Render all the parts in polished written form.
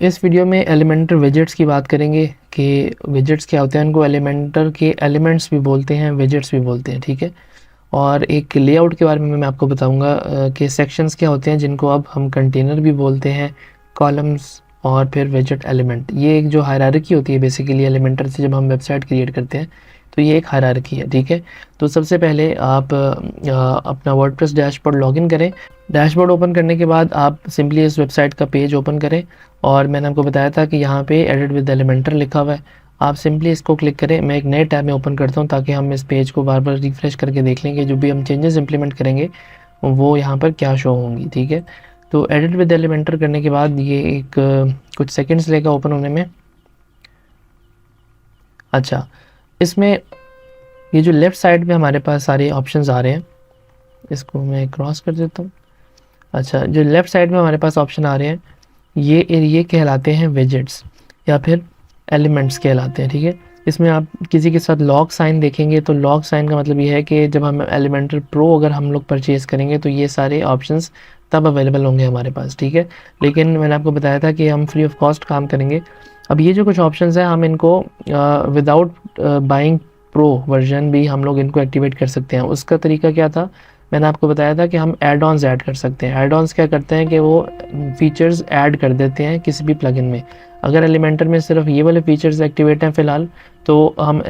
इस वीडियो में Elementor widgets की बात करेंगे कि विजेट्स क्या होते हैं। उनको एलिमेंटर के एलिमेंट्स भी बोलते हैं, विजेट्स भी बोलते हैं, ठीक है। और एक लेआउट के बारे में मैं आपको बताऊंगा कि सेक्शंस क्या होते हैं, जिनको अब हम कंटेनर भी बोलते हैं, कॉलम्स और फिर विजेट एलिमेंट। ये एक जो हायरार्की होती है बेसिकली एलिमेंटर से जब हम वेबसाइट क्रिएट करते हैं तो ये एक हायरार्की है, ठीक है। तो सबसे पहले आप अपना वर्डप्रेस डैशबोर्ड लॉगिन करें। डैशबोर्ड ओपन करने के बाद आप सिंपली इस वेबसाइट का पेज ओपन करें और मैंने आपको बताया था कि यहाँ पे एडिट विद एलिमेंटर लिखा हुआ है। आप सिंपली इसको क्लिक करें। मैं एक नए टैब में ओपन करता हूँ ताकि हम इस पेज को बार बार रिफ्रेश करके देख लेंगे, जो भी हम चेंजेस इंप्लीमेंट करेंगे वो यहाँ पर क्या शो होंगी, ठीक है। तो एडिट विद एलिमेंटर करने के बाद ये एक कुछ सेकंड्स लेगा ओपन होने में। अच्छा, इसमें ये जो लेफ़्ट साइड में हमारे पास सारे ऑप्शंस आ रहे हैं, इसको मैं क्रॉस कर देता हूँ। अच्छा, जो लेफ़्ट साइड में हमारे पास ऑप्शन आ रहे हैं ये कहलाते हैं विजेट्स या फिर एलिमेंट्स कहलाते हैं, ठीक है। इसमें आप किसी के साथ लॉग साइन देखेंगे तो लॉग साइन का मतलब ये है कि जब हम एलिमेंटर प्रो अगर हम लोग परचेज़ करेंगे तो ये सारे ऑप्शंस तब अवेलेबल होंगे हमारे पास, ठीक है। लेकिन मैंने आपको बताया था कि हम फ्री ऑफ कॉस्ट काम करेंगे। अब ये जो कुछ ऑप्शंस हैं हम इनको विदाउट बाइंग प्रो वर्जन भी हम लोग इनको एक्टिवेट कर सकते हैं। उसका तरीका क्या था, मैंने आपको बताया था कि हम एड ऑन्स ऐड कर सकते हैं। एड ऑन्स क्या करते हैं कि वो फीचर्स ऐड कर देते हैं किसी भी प्लगइन में। अगर एलिमेंटर में सिर्फ ये वाले फीचर्स एक्टिवेट हैं फ़िलहाल, तो हम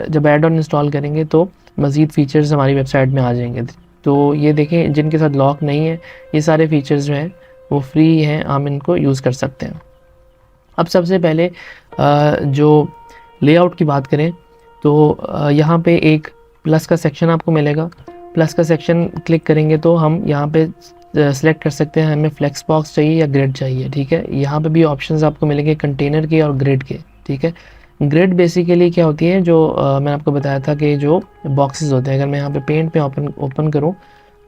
जब एड ऑन इंस्टॉल करेंगे तो मज़ीद फीचर्स हमारी वेबसाइट में आ जाएंगे। तो ये देखें, जिनके साथ लॉक नहीं है ये सारे फीचर्स जो हैं वो फ्री हैं, हम इनको यूज़ कर सकते हैं। अब सबसे पहले जो लेआउट की बात करें तो यहाँ पे एक प्लस का सेक्शन आपको मिलेगा। प्लस का सेक्शन क्लिक करेंगे तो हम यहाँ पे सेलेक्ट कर सकते हैं हमें फ्लेक्स बॉक्स चाहिए या ग्रिड चाहिए, ठीक है। यहाँ पे भी ऑप्शंस आपको मिलेंगे कंटेनर के और ग्रिड के, ठीक है। ग्रिड बेसिकली क्या होती है, जो मैंने आपको बताया था कि जो बॉक्सेस होते हैं, अगर मैं यहाँ पे पेंट पे ओपन करूँ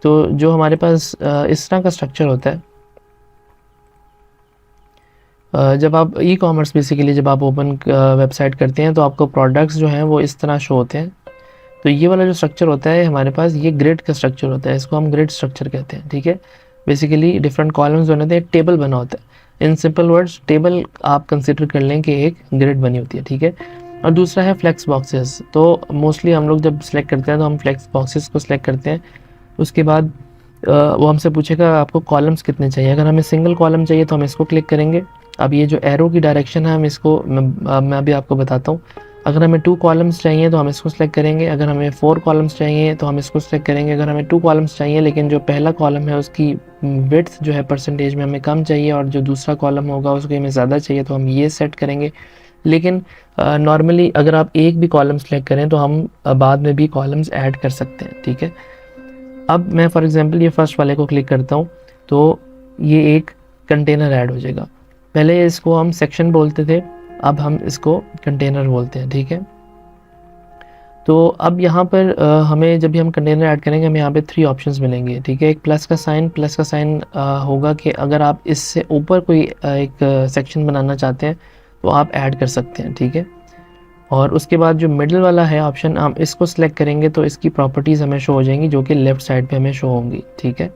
तो जो हमारे पास इस तरह का स्ट्रक्चर होता है। जब आप ई कॉमर्स बेसिकली जब आप ओपन वेबसाइट करते हैं तो आपको प्रोडक्ट्स जो हैं वो इस तरह शो होते हैं। तो ये वाला जो स्ट्रक्चर होता है हमारे पास, ये ग्रिड का स्ट्रक्चर होता है, इसको हम ग्रिड स्ट्रक्चर कहते हैं, ठीक है। बेसिकली डिफरेंट कॉलम्स होने थे, एक टेबल बना होता है। इन सिंपल वर्ड्स टेबल आप कंसिडर कर लें कि एक ग्रिड बनी होती है, ठीक है। और दूसरा है फ्लेक्स बॉक्सेस। तो मोस्टली हम लोग जब सेलेक्ट करते हैं तो हम फ्लेक्स बॉक्सेस को सिलेक्ट करते हैं। उसके बाद वो हमसे पूछेगा आपको कॉलम्स कितने चाहिए। अगर हमें सिंगल कॉलम चाहिए तो हम इसको क्लिक करेंगे। अब ये जो एरो की डायरेक्शन है हम इसको मैं अभी आपको बताता हूँ। अगर हमें 2 कॉलम्स चाहिए तो हम इसको सेलेक्ट करेंगे। अगर हमें 4 कॉलम्स चाहिए तो हम इसको सेलेक्ट करेंगे। अगर हमें 2 कॉलम्स चाहिए लेकिन जो पहला कॉलम है उसकी विड्थ जो है परसेंटेज में हमें कम चाहिए और जो दूसरा कॉलम होगा उसको हमें ज़्यादा चाहिए तो हम ये सेट करेंगे। लेकिन नॉर्मली अगर आप एक भी कॉलम सेलेक्ट करें तो हम बाद में भी कॉलम्स ऐड कर सकते हैं, ठीक है। अब मैं फॉर एग्जांपल ये फर्स्ट वाले को क्लिक करता हूँ तो ये एक कंटेनर ऐड हो जाएगा। पहले इसको हम सेक्शन बोलते थे, अब हम इसको कंटेनर बोलते हैं, ठीक है। तो अब यहाँ पर हमें जब भी हम कंटेनर ऐड करेंगे हमें यहाँ पे 3 ऑप्शंस मिलेंगे, ठीक है। एक प्लस का साइन होगा कि अगर आप इससे ऊपर कोई एक सेक्शन बनाना चाहते हैं तो आप ऐड कर सकते हैं, ठीक है। और उसके बाद जो मिडिल वाला है ऑप्शन, हम इसको सिलेक्ट करेंगे तो इसकी प्रॉपर्टीज़ हमें शो हो जाएंगी जो कि लेफ़्ट साइड पे हमें शो होंगी, ठीक है।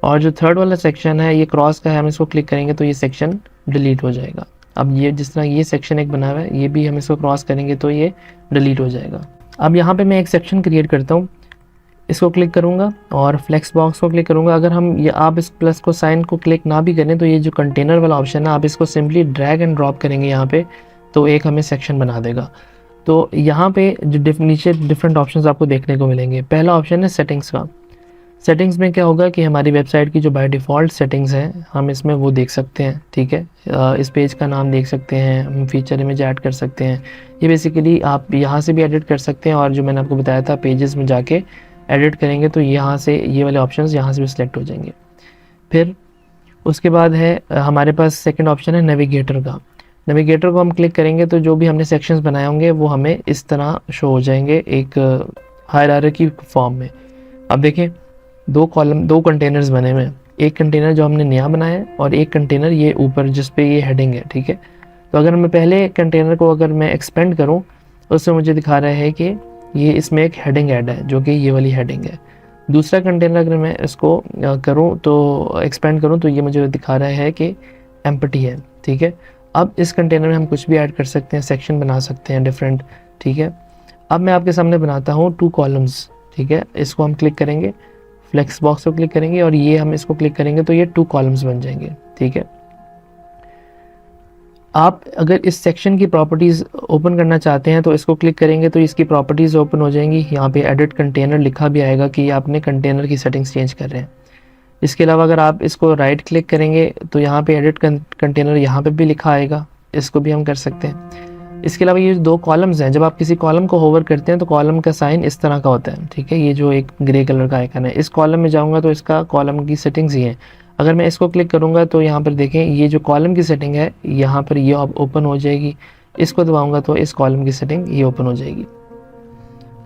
और जो थर्ड वाला सेक्शन है ये क्रॉस का है, हम इसको क्लिक करेंगे तो ये सेक्शन डिलीट हो जाएगा। अब ये जिस तरह ये सेक्शन एक बना हुआ है, ये भी हम इसको क्रॉस करेंगे तो ये डिलीट हो जाएगा। अब यहाँ पे मैं एक सेक्शन क्रिएट करता हूँ, इसको क्लिक करूँगा और फ्लेक्स बॉक्स को क्लिक करूँगा। अगर हम ये आप इस प्लस को साइन को क्लिक ना भी करें तो ये जो कंटेनर वाला ऑप्शन है आप इसको सिंपली ड्रैग एंड ड्रॉप करेंगे यहाँ पे तो एक हमें सेक्शन बना देगा। तो यहाँ पे जो नीचे डिफरेंट ऑप्शंस आपको देखने को मिलेंगे। पहला ऑप्शन है सेटिंग्स का। सेटिंग्स में क्या होगा कि हमारी वेबसाइट की जो बाय डिफ़ॉल्ट सेटिंग्स हैं हम इसमें वो देख सकते हैं, ठीक है। इस पेज का नाम देख सकते हैं, हम फीचर इमेज ऐड कर सकते हैं। ये बेसिकली आप यहाँ से भी एडिट कर सकते हैं और जो मैंने आपको बताया था पेजेस में जाके एडिट करेंगे तो यहाँ से ये वाले ऑप्शंस यहाँ से भी सिलेक्ट हो जाएंगे। फिर उसके बाद है हमारे पास सेकंड ऑप्शन है नेविगेटर का। नेविगेटर को हम क्लिक करेंगे तो जो भी हमने सेक्शंस बनाए होंगे वो हमें इस तरह शो हो जाएंगे एक हायरार्की फॉर्म में। अब देखें 2 कंटेनर्स बने हुए हैं, एक कंटेनर जो हमने नया बनाया है और एक कंटेनर ये ऊपर जिस पे ये हेडिंग है, ठीक है। तो अगर मैं पहले कंटेनर को अगर मैं एक्सपेंड करूं तो उससे मुझे दिखा रहा है कि ये इसमें एक हेडिंग ऐड है जो कि ये वाली हेडिंग है। दूसरा कंटेनर अगर मैं इसको करूं तो एक्सपेंड करूं तो ये मुझे दिखा रहा है कि एम्प्टी है, ठीक है। अब इस कंटेनर में हम कुछ भी ऐड कर सकते हैं, सेक्शन बना सकते हैं डिफरेंट, ठीक है। अब मैं आपके सामने बनाता हूँ 2 कॉलम्स, ठीक है। इसको हम क्लिक करेंगे, फ्लेक्स बॉक्स को क्लिक करेंगे और ये हम इसको क्लिक करेंगे तो ये 2 कॉलम्स बन जाएंगे, ठीक है। आप अगर इस सेक्शन की प्रॉपर्टीज़ ओपन करना चाहते हैं तो इसको क्लिक करेंगे तो इसकी प्रॉपर्टीज़ ओपन हो जाएंगी। यहाँ पे एडिट कंटेनर लिखा भी आएगा कि आपने कंटेनर की सेटिंग्स चेंज कर रहे हैं। इसके अलावा अगर आप इसको राइट क्लिक करेंगे तो यहाँ पे एडिट कंटेनर यहाँ पे भी लिखा आएगा, इसको भी हम कर सकते हैं। इसके अलावा ये 2 कॉलम्स हैं, जब आप किसी कॉलम को होवर करते हैं तो कॉलम का साइन इस तरह का होता है, ठीक है। ये जो एक ग्रे कलर का आइकन है, इस कॉलम में जाऊँगा तो इसका कॉलम की सेटिंग्स ही हैं। अगर मैं इसको क्लिक करूँगा तो यहाँ पर देखें ये जो कॉलम की सेटिंग है यहाँ पर ये ओपन हो जाएगी। इसको दबाऊँगा तो इस कॉलम की सेटिंग ये ओपन हो जाएगी।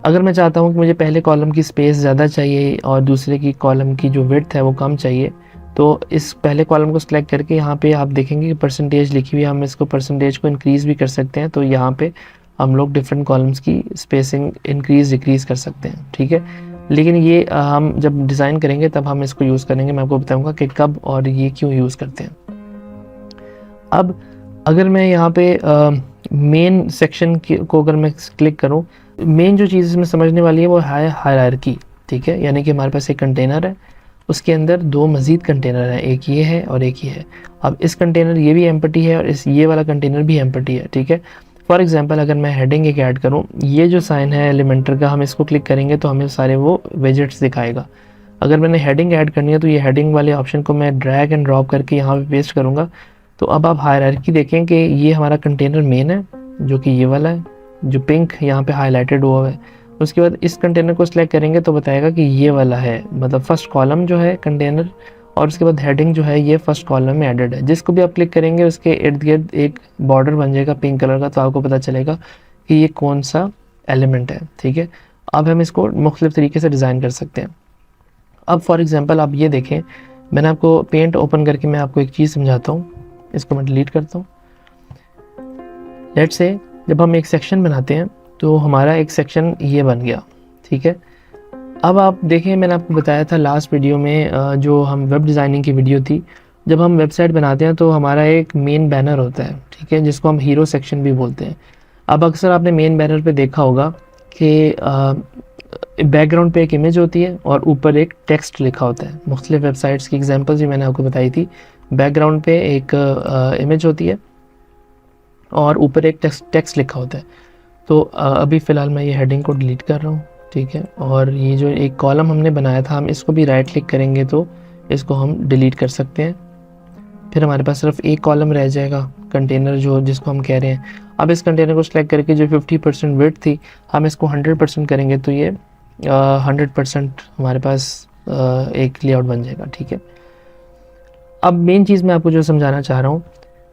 अगर मैं चाहता हूँ कि मुझे पहले कॉलम की स्पेस ज़्यादा चाहिए और दूसरे की कॉलम की जो विड्थ है वो कम चाहिए, तो इस पहले कॉलम को सिलेक्ट करके यहाँ पे आप देखेंगे कि परसेंटेज लिखी हुई है, हम इसको परसेंटेज को इंक्रीज़ भी कर सकते हैं। तो यहाँ पे हम लोग डिफरेंट कॉलम्स की स्पेसिंग इंक्रीज़ डिक्रीज़ कर सकते हैं, ठीक है। लेकिन ये हम जब डिज़ाइन करेंगे तब हम इसको यूज़ करेंगे, मैं आपको बताऊँगा कि कब और ये क्यों यूज़ करते हैं। अब अगर मैं यहाँ पे मेन सेक्शन को अगर मैं क्लिक करूँ, मेन जो चीज़ इसमें समझने वाली है वो है हायरार्की, ठीक है। यानी कि हमारे पास एक कंटेनर है, उसके अंदर 2 मज़ीद कंटेनर हैं, एक ये है और एक ये है। अब इस कंटेनर ये भी एम्प्टी है और ये वाला कंटेनर भी एम्प्टी है, ठीक है। फॉर एग्जांपल अगर मैं हेडिंग एक ऐड करूँ, ये जो साइन है एलिमेंटर का, हम इसको क्लिक करेंगे तो हमें सारे वो विजेट्स दिखाएगा। अगर मैंने हेडिंग ऐड करनी है तो ये हेडिंग वाले ऑप्शन को मैं ड्रैग एंड ड्रॉप करके यहाँ पे पेस्ट करूँगा। तो अब आप हायरार्की देखें कि ये हमारा कंटेनर मेन है जो कि ये वाला है, जो पिंक यहाँ पे हाईलाइटेड हुआ है। उसके बाद इस कंटेनर को सिलेक्ट करेंगे तो बताएगा कि ये वाला है, मतलब फर्स्ट कॉलम जो है कंटेनर, और उसके बाद हेडिंग जो है ये फर्स्ट कॉलम में एडेड है। जिसको भी आप क्लिक करेंगे उसके इर्द गिर्द एक बॉर्डर बन जाएगा पिंक कलर का, तो आपको पता चलेगा कि ये कौन सा एलिमेंट है, ठीक है। अब हम इसको मुख्तलिफ तरीके से डिज़ाइन कर सकते हैं। अब फॉर एग्ज़ाम्पल आप ये देखें, मैंने आपको पेंट ओपन करके मैं आपको एक चीज़ समझाता हूँ। इसको मैं डिलीट करता हूँ। लेट्स से जब हम एक सेक्शन बनाते हैं तो हमारा एक सेक्शन ये बन गया, ठीक है। अब आप देखें, मैंने आपको बताया था लास्ट वीडियो में, जो हम वेब डिज़ाइनिंग की वीडियो थी, जब हम वेबसाइट बनाते हैं तो हमारा एक मेन बैनर होता है, ठीक है, जिसको हम हीरो सेक्शन भी बोलते हैं। अब अक्सर आपने मेन बैनर पे देखा होगा कि बैकग्राउंड पे एक इमेज होती है और ऊपर एक टेक्स्ट लिखा होता है। मुख्तलिफ वेबसाइट्स की एग्जांपल्स भी मैंने आपको बताई थी। बैकग्राउंड पे एक इमेज होती है और ऊपर एक टेक्स्ट लिखा होता है। तो अभी फ़िलहाल मैं ये हेडिंग को डिलीट कर रहा हूँ, ठीक है। और ये जो एक कॉलम हमने बनाया था, हम इसको भी राइट क्लिक करेंगे तो इसको हम डिलीट कर सकते हैं। फिर हमारे पास सिर्फ एक कॉलम रह जाएगा, कंटेनर जो जिसको हम कह रहे हैं। अब इस कंटेनर को सिलेक्ट करके जो 50% विड्थ थी, हम इसको 100% करेंगे तो ये 100% हमारे पास एक लेआउट बन जाएगा, ठीक है। अब मेन चीज़ मैं आपको जो समझाना चाह रहा हूँ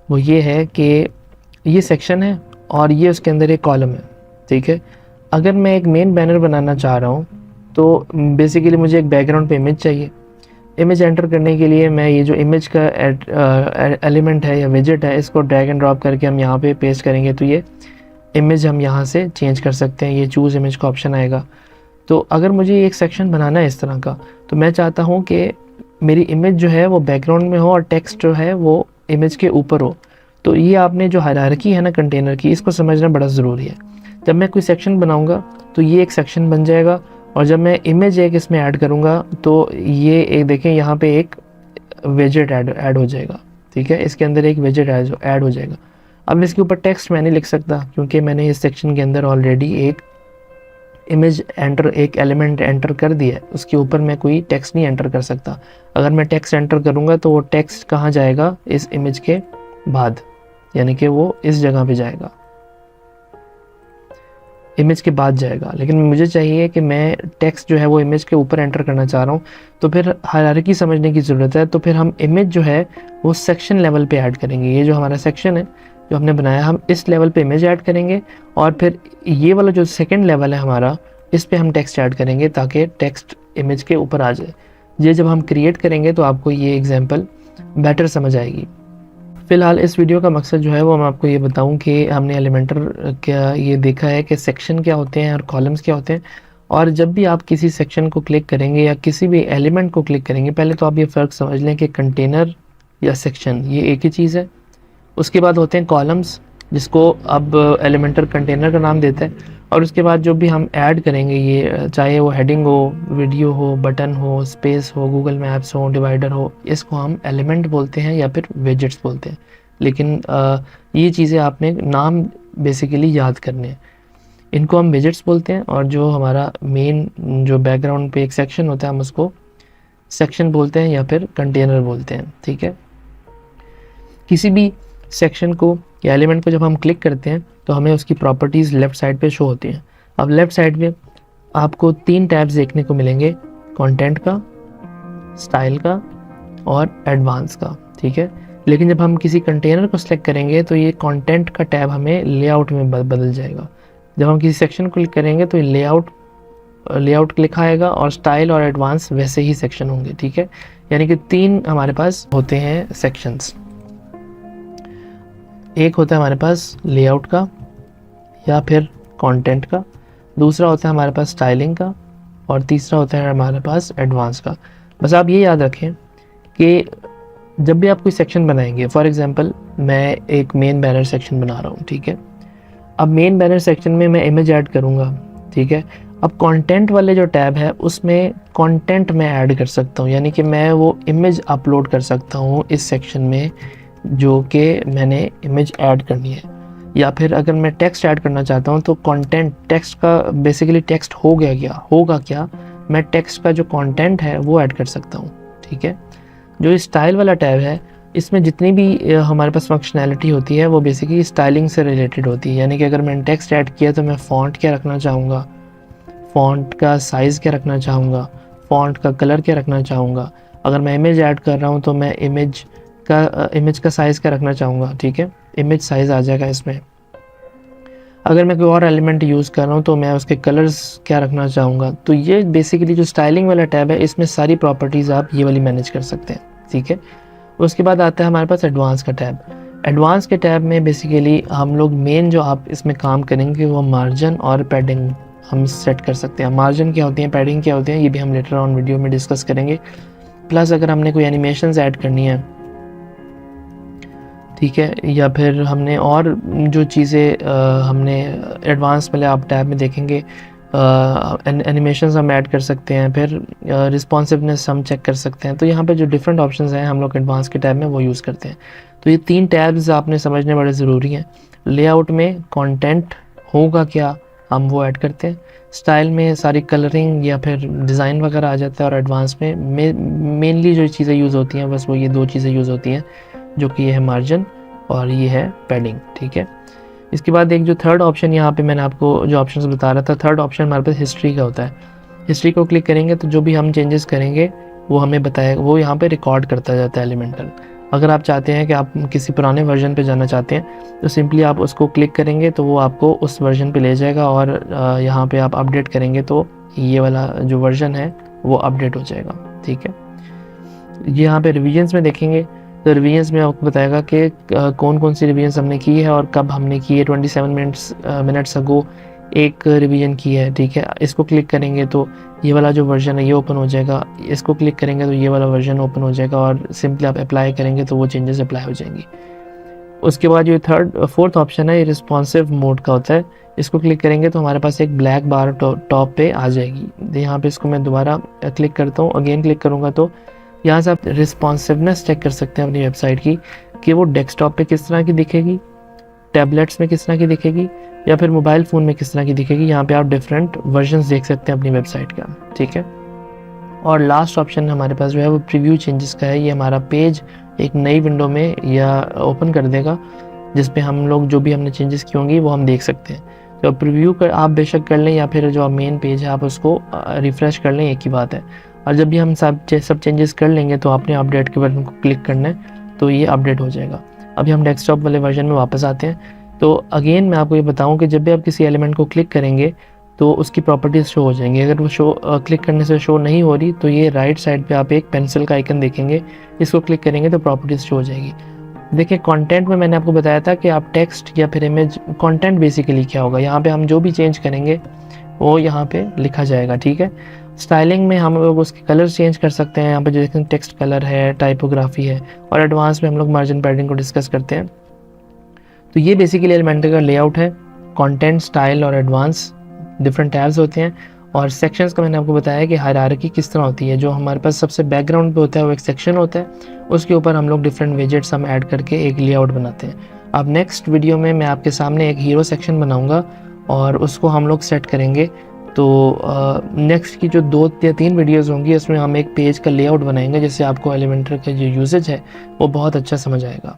वो ये है कि ये सेक्शन है और ये उसके अंदर एक कॉलम है, ठीक है। अगर मैं एक मेन बैनर बनाना चाह रहा हूँ तो बेसिकली मुझे एक बैकग्राउंड पे इमेज चाहिए। इमेज एंटर करने के लिए मैं ये जो इमेज का एलिमेंट है या विजेट है, इसको ड्रैग एंड ड्रॉप करके हम यहाँ पे पेस्ट करेंगे तो ये इमेज हम यहाँ से चेंज कर सकते हैं। ये चूज़ इमेज का ऑप्शन आएगा। तो अगर मुझे एक सेक्शन बनाना है इस तरह का, तो मैं चाहता हूँ कि मेरी इमेज जो है वो बैकग्राउंड में हो और टेक्स्ट जो है वो इमेज के ऊपर हो। तो ये आपने जो हायरार्की है ना कंटेनर की, इसको समझना बड़ा ज़रूरी है। जब मैं कोई सेक्शन बनाऊंगा तो ये एक सेक्शन बन जाएगा, और जब मैं इमेज एक इसमें ऐड करूंगा तो ये एक देखें यहाँ पे एक विजेट ऐड हो जाएगा, ठीक है। इसके अंदर एक विजेट ऐड हो जाएगा। अब इसके ऊपर टेक्स्ट मैं नहीं लिख सकता क्योंकि मैंने इस सेक्शन के अंदर ऑलरेडी एक इमेज एक एलिमेंट एंटर कर दिया है। उसके ऊपर मैं कोई टेक्स्ट नहीं एंटर कर सकता। अगर मैं टेक्स्ट एंटर करूँगा तो वो टेक्स्ट कहाँ जाएगा, इस इमेज के बाद, यानी कि वो इस जगह पे जाएगा, इमेज के बाद जाएगा। लेकिन मुझे चाहिए कि मैं टेक्स्ट जो है वो इमेज के ऊपर एंटर करना चाह रहा हूँ, तो फिर हायरार्की समझने की ज़रूरत है। तो फिर हम इमेज जो है वो सेक्शन लेवल पे ऐड करेंगे। ये जो हमारा सेक्शन है जो हमने बनाया, हम इस लेवल पे इमेज ऐड करेंगे, और फिर ये वाला जो सेकंड लेवल है हमारा, इस पे हम टेक्स्ट ऐड करेंगे ताकि टेक्स्ट इमेज के ऊपर आ जाए। ये जब हम क्रिएट करेंगे तो आपको ये एग्जांपल बेटर समझ आएगी। फ़िलहाल इस वीडियो का मकसद जो है वो मैं आपको ये बताऊं कि हमने एलिमेंटर क्या ये देखा है कि सेक्शन क्या होते हैं और कॉलम्स क्या होते हैं। और जब भी आप किसी सेक्शन को क्लिक करेंगे या किसी भी एलिमेंट को क्लिक करेंगे, पहले तो आप ये फ़र्क समझ लें कि कंटेनर या सेक्शन, ये एक ही चीज़ है। उसके बाद होते हैं कॉलम्स, जिसको अब एलिमेंटर कंटेनर का नाम देता है। और उसके बाद जो भी हम ऐड करेंगे, ये चाहे वो हेडिंग हो, वीडियो हो, बटन हो, स्पेस हो, गूगल मैप्स हो, डिवाइडर हो, इसको हम एलिमेंट बोलते हैं या फिर विजेट्स बोलते हैं। लेकिन ये चीज़ें आपने नाम बेसिकली याद करने हैं। इनको हम विजेट्स बोलते हैं, और जो हमारा मेन जो बैकग्राउंड पे एक सेक्शन होता है हम उसको सेक्शन बोलते हैं या फिर कंटेनर बोलते हैं। ठीक है, किसी भी सेक्शन को या एलिमेंट को जब हम क्लिक करते हैं तो हमें उसकी प्रॉपर्टीज़ लेफ़्ट साइड पे शो होती हैं। अब लेफ़्ट साइड में आपको 3 टैब्स देखने को मिलेंगे, कंटेंट का, स्टाइल का और एडवांस का। ठीक है, लेकिन जब हम किसी कंटेनर को सिलेक्ट करेंगे तो ये कंटेंट का टैब हमें लेआउट में बदल जाएगा। जब हम किसी सेक्शन को क्लिक करेंगे तो लेआउट क्लिक आएगा, और स्टाइल और एडवांस वैसे ही सेक्शन होंगे। ठीक है, यानी कि 3 हमारे पास होते हैं सेक्शंस। एक होता है हमारे पास लेआउट का या फिर कंटेंट का, दूसरा होता है हमारे पास स्टाइलिंग का, और तीसरा होता है हमारे पास एडवांस का। बस आप ये याद रखें कि जब भी आप कोई सेक्शन बनाएंगे, फॉर एग्जांपल मैं एक मेन बैनर सेक्शन बना रहा हूँ। ठीक है, अब मेन बैनर सेक्शन में मैं इमेज ऐड करूँगा। ठीक है, अब कंटेंट वाले जो टैब है उसमें कंटेंट मैं ऐड कर सकता हूँ, यानी कि मैं वो इमेज अपलोड कर सकता हूँ इस सेक्शन में जो कि मैंने इमेज ऐड करनी है। या फिर अगर मैं टेक्स्ट ऐड करना चाहता हूँ तो कंटेंट टेक्स्ट का बेसिकली टेक्स्ट होगा क्या, मैं टेक्स्ट का जो कंटेंट है वो ऐड कर सकता हूँ। ठीक है, जो स्टाइल वाला टैब है इसमें जितनी भी हमारे पास फंक्शनैलिटी होती है वो बेसिकली स्टाइलिंग से रिलेटेड होती है। यानी कि अगर मैंने टेक्स्ट ऐड किया तो मैं फ़ॉन्ट क्या रखना चाहूँगा, फ़ॉन्ट का साइज़ क्या रखना चाहूँगा, फ़ॉन्ट का कलर क्या रखना चाहूँगा। अगर मैं इमेज ऐड कर रहा हूँ तो मैं इमेज का साइज़ क्या रखना चाहूँगा। ठीक है, इमेज साइज़ आ जाएगा इसमें। अगर मैं कोई और एलिमेंट यूज़ कर रहा हूँ तो मैं उसके कलर्स क्या रखना चाहूँगा। तो ये बेसिकली जो स्टाइलिंग वाला टैब है इसमें सारी प्रॉपर्टीज़ आप ये वाली मैनेज कर सकते हैं। ठीक है, उसके बाद आता है हमारे पास एडवांस का टैब। एडवांस के टैब में बेसिकली हम लोग मेन जो आप इसमें काम करेंगे वो मार्जिन और पैडिंग हम सेट कर सकते हैं। मार्जिन क्या होती है, पैडिंग क्या होती है, ये भी हम लेटर ऑन वीडियो में डिस्कस करेंगे। प्लस अगर हमने कोई एनिमेशंस ऐड करनी है, ठीक है, या फिर हमने और जो चीज़ें हमने एडवांस वाले आप टैब में देखेंगे, एनिमेशंस हम ऐड कर सकते हैं, फिर रिस्पॉन्सिवनेस हम चेक कर सकते हैं। तो यहाँ पे जो डिफरेंट ऑप्शंस हैं हम लोग एडवांस के टैब में वो यूज़ करते हैं। तो ये 3 टैब्स आपने समझने बड़े ज़रूरी हैं। लेआउट में कंटेंट होगा क्या, हम वो ऐड करते हैं। स्टाइल में सारी कलरिंग या फिर डिज़ाइन वगैरह आ जाता है, और एडवांस में मेनली जो चीज़ें यूज़ होती हैं बस वो ये 2 चीज़ें यूज़ होती हैं, जो कि ये है मार्जिन और ये है पैडिंग। ठीक है, इसके बाद एक जो थर्ड ऑप्शन यहाँ पे मैंने आपको जो ऑप्शंस बता रहा था, थर्ड ऑप्शन हमारे पास हिस्ट्री का होता है। हिस्ट्री को क्लिक करेंगे तो जो भी हम चेंजेस करेंगे वो हमें बताएगा, वो यहाँ पे रिकॉर्ड करता जाता है एलिमेंटल। अगर आप चाहते हैं कि आप किसी पुराने वर्जन पे जाना चाहते हैं तो सिंपली आप उसको क्लिक करेंगे तो वो आपको उस वर्जन पे ले जाएगा, और यहाँ पे आप अपडेट करेंगे तो ये वाला जो वर्जन है वो अपडेट हो जाएगा। ठीक है, ये यहाँ पे रिविजन्स में देखेंगे तो रिवीजन्स में आपको बताएगा कि कौन कौन सी रिवीजन्स हमने की है और कब हमने की है। 27 मिनट्स अगो एक रिवीजन की है। ठीक है, इसको क्लिक करेंगे तो ये वाला जो वर्जन है ये ओपन हो जाएगा, इसको क्लिक करेंगे तो ये वाला वर्जन ओपन हो जाएगा, और सिंपली आप अप्लाई करेंगे तो वो चेंजेस अप्लाई हो जाएंगी। उसके बाद जो फोर्थ ऑप्शन है ये रिस्पॉन्सिव मोड का होता है। इसको क्लिक करेंगे तो हमारे पास एक ब्लैक बार टॉप पे आ जाएगी। यहाँ पे इसको मैं दोबारा क्लिक करता हूँ, अगेन क्लिक करूँगा तो यहाँ से आप रिस्पॉन्सिवनेस चेक कर सकते हैं अपनी वेबसाइट की कि वो डेस्कटॉप पे किस तरह की दिखेगी, टैबलेट्स में किस तरह की दिखेगी, या फिर मोबाइल फ़ोन में किस तरह की दिखेगी। यहाँ पे आप डिफरेंट वर्जन्स देख सकते हैं अपनी वेबसाइट का। ठीक है, और लास्ट ऑप्शन हमारे पास जो है वो प्रीव्यू चेंजेस का है। ये हमारा पेज एक नई विंडो में या ओपन कर देगा जिसपे हम लोग जो भी हमने चेंजेस की होंगी वो हम देख सकते हैं। तो प्रीव्यू कर आप बेशक कर लें, या फिर जो मेन पेज है आप उसको रिफ़्रेश कर लें, एक ही बात है। और जब भी हम सब चेंजेस कर लेंगे तो आपने अपडेट के बटन को क्लिक करना है तो ये अपडेट हो जाएगा। अभी हम डेस्कटॉप वाले वर्जन में वापस आते हैं। तो अगेन मैं आपको ये बताऊं कि जब भी आप किसी एलिमेंट को क्लिक करेंगे तो उसकी प्रॉपर्टीज़ शो हो जाएंगी। अगर वो क्लिक करने से शो नहीं हो रही तो ये राइट साइड पे आप एक पेंसिल का आइकन देखेंगे, इसको क्लिक करेंगे तो प्रॉपर्टीज़ शो हो जाएगी। देखिए, कंटेंट में मैंने आपको बताया था कि आप टेक्स्ट या फिर इमेज, कंटेंट बेसिकली क्या होगा, यहाँ पे हम जो भी चेंज करेंगे वो यहाँ पे लिखा जाएगा। ठीक है, स्टाइलिंग में हम लोग उसके कलर चेंज कर सकते हैं। यहाँ पे जो देखें टेक्स्ट कलर है, टाइपोग्राफी है, और एडवांस में हम लोग मार्जिन पैडिंग को डिस्कस करते हैं। तो ये बेसिकली एलिमेंटर का लेआउट है। कंटेंट, स्टाइल और एडवांस डिफरेंट टैब्स होते हैं। और सेक्शंस का मैंने आपको बताया कि हायरार्की किस तरह होती है। जो हमारे पास सबसे बैकग्राउंड पे होता है वो एक सेक्शन होता है, उसके ऊपर हम लोग डिफरेंट विजेट्स हम ऐड करके एक लेआउट बनाते हैं। अब नेक्स्ट वीडियो में मैं आपके सामने एक हीरो सेक्शन बनाऊंगा और उसको हम लोग सेट करेंगे। तो नेक्स्ट की जो 2 या 3 वीडियोस होंगी उसमें हम एक पेज का लेआउट बनाएंगे, जिससे आपको एलिमेंटर का जो यूजेज है वो बहुत अच्छा समझ आएगा।